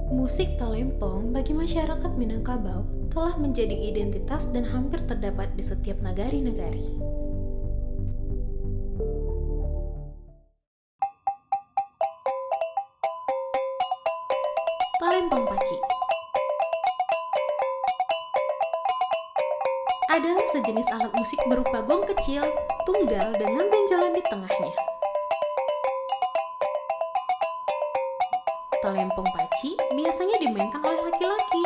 Musik talempong bagi masyarakat Minangkabau telah menjadi identitas dan hampir terdapat di setiap nagari-nagari. Talempong Paci adalah sejenis alat musik berupa gong kecil, tunggal dengan benjolan di tengahnya. Talempong Paci biasanya dimainkan oleh laki-laki.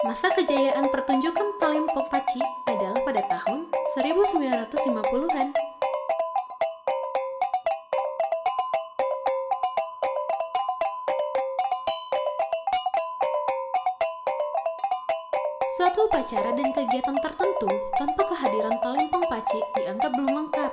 Masa kejayaan pertunjukan talempong Paci adalah pada tahun 1950-an. Suatu upacara dan kegiatan tertentu tanpa kehadiran talempong Paci dianggap belum lengkap.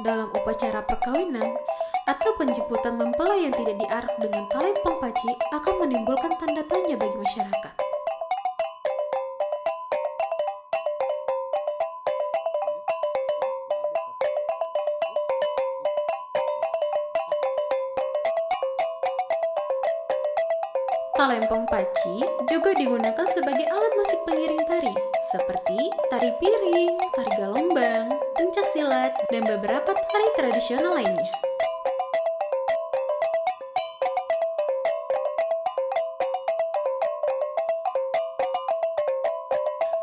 Dalam upacara perkawinan atau penjemputan mempelai yang tidak diarak dengan talempong Paci akan menimbulkan tanda tanya bagi masyarakat. Talempong Paci juga digunakan sebagai alat musik pengiring tari, seperti tari piring, tari galombang, pencak silat, dan beberapa tari tradisional lainnya.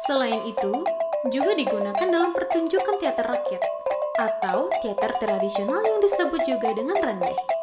Selain itu, juga digunakan dalam pertunjukan teater rakyat atau teater tradisional yang disebut juga dengan rendeh.